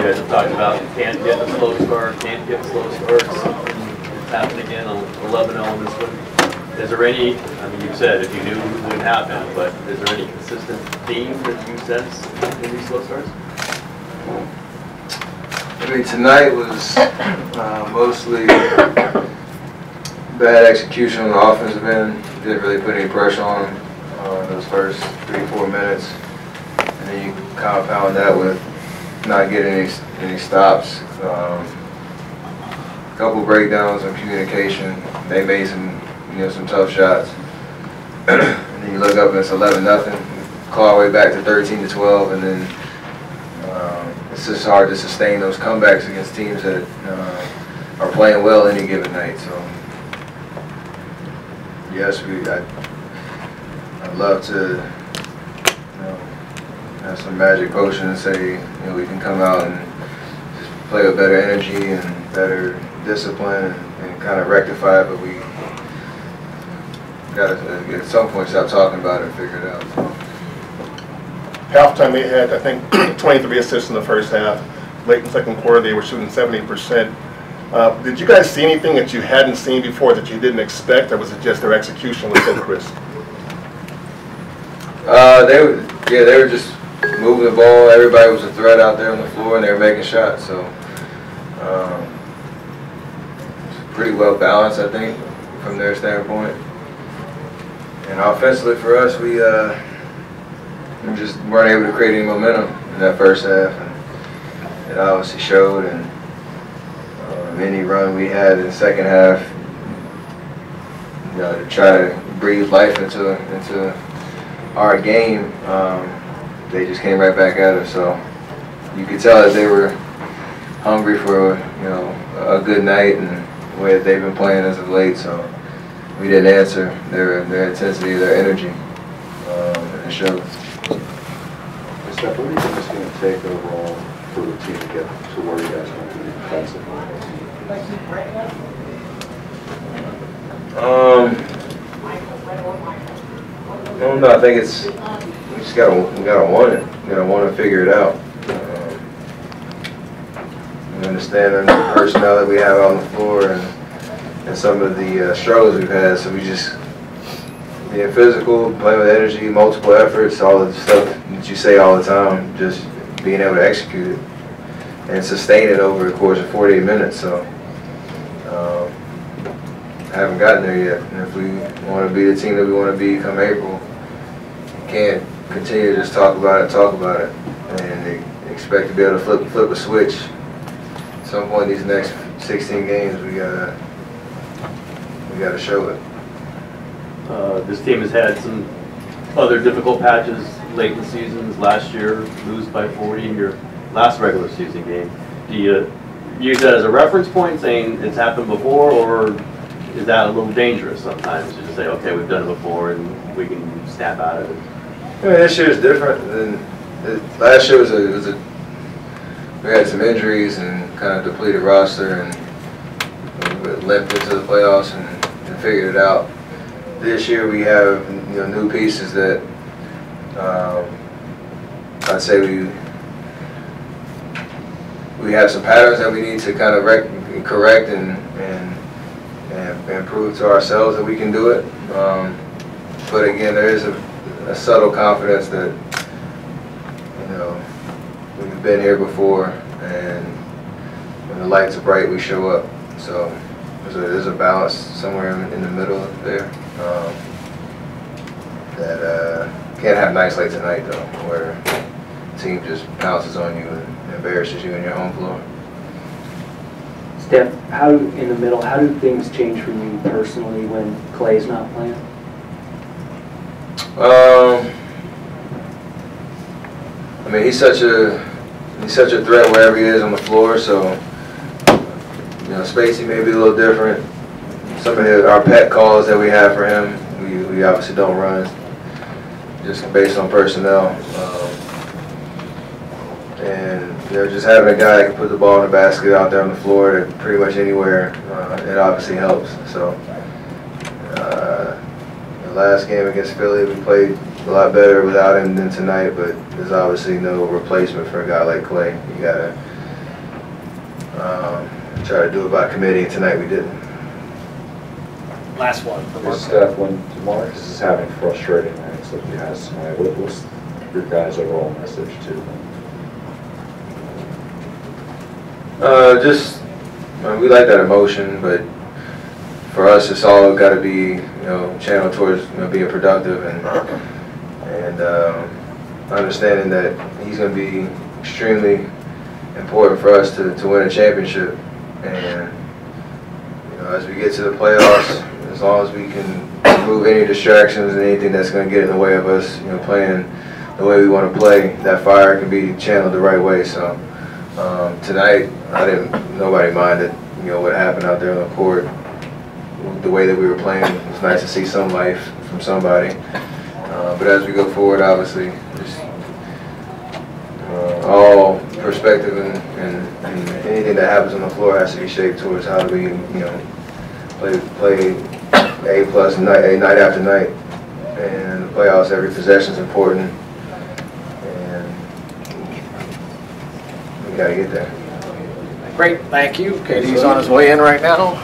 guys have talked about can't get a slow start, can't get slow starts. It's happened again on 11-0 this week. Is there any, I mean, you said if you knew it wouldn't happen, but is there any consistent theme that you sense in these slow starts? I mean, tonight was mostly bad execution on the offensive end. Didn't really put any pressure on them those first 3-4 minutes. And then you compound that with not getting any stops. A couple breakdowns on communication. They made some tough shots. And then you look up and it's 11-0. Claw our way back to 13-12, and then it's just hard to sustain those comebacks against teams that are playing well any given night. So yes, I'd love to have some magic potion and say we can come out and just play with better energy and better discipline and kind of rectify it, but we got to at some point stop talking about it and figure it out. Halftime they had, I think, 23 assists in the first half. Late in the second quarter they were shooting 70%. Did you guys see anything that you hadn't seen before that you didn't expect, or was it just their execution was so crisp? They were just moving the ball. Everybody was a threat out there on the floor, and they were making shots. So pretty well balanced, I think, from their standpoint. And offensively for us, we just weren't able to create any momentum in that first half, and it obviously showed. And any run we had in the second half, to try to breathe life into our game, they just came right back at us. So you could tell that they were hungry for a good night and the way that they've been playing as of late. So we didn't answer their intensity, their energy, and it showed. Steph, what do you think it's going to take overall for the team to get to where you guys want to be defensively? I don't know. I think we just gotta want it. We gotta want to figure it out. We understand the personnel that we have on the floor and some of the struggles we've had. So we just being physical, playing with energy, multiple efforts, all the stuff that you say all the time. Just being able to execute it and sustain it over the course of 48 minutes. So. Haven't gotten there yet, and if we want to be the team that we want to be come April, we can't continue to just talk about it, and expect to be able to flip a switch. At some point these next 16 games, we gotta show it. This team has had some other difficult patches late in the seasons. Last year, lose by 40 in your last regular season game. Do you use that as a reference point, saying it's happened before, or is that a little dangerous sometimes to just say, okay, we've done it before and we can snap out of it? I mean, this year is different than last year. We had some injuries and kind of depleted roster, and we limped into the playoffs and figured it out. This year we have new pieces that I'd say we have some patterns that we need to kind of correct and prove to ourselves that we can do it. But again, there is a subtle confidence that we've been here before, and when the lights are bright, we show up. So there's a balance somewhere in the middle there that can't have nights like tonight though, where the team just pounces on you and embarrasses you in your home floor. Steph, how do things change for you personally when Klay's not playing? I mean, he's such a threat wherever he is on the floor. So spacing may be a little different. Some of our pet calls that we have for him, we obviously don't run, just based on personnel. And just having a guy that can put the ball in the basket out there on the floor, pretty much anywhere, it obviously helps. So the last game against Philly, we played a lot better without him than tonight, but there's obviously no replacement for a guy like Klay. You gotta Try to do it by committee. Tonight we didn't. Last one. Hey, Steph, when Marcus is having frustrating nights like he has tonight, what's your guys' overall message to him? We like that emotion, but for us, it's all got to be, channeled towards, being productive and understanding that he's going to be extremely important for us to win a championship. And as we get to the playoffs, as long as we can remove any distractions and anything that's going to get in the way of us, playing the way we want to play, that fire can be channeled the right way. So tonight, nobody minded, what happened out there on the court. The way that we were playing, it was nice to see some life from somebody. But as we go forward, obviously, just all perspective and anything that happens on the floor has to be shaped towards how do we, play A+ night after night. And the playoffs, every possession is important, and we got to get there. Great, thank you. KD's on his way in right now.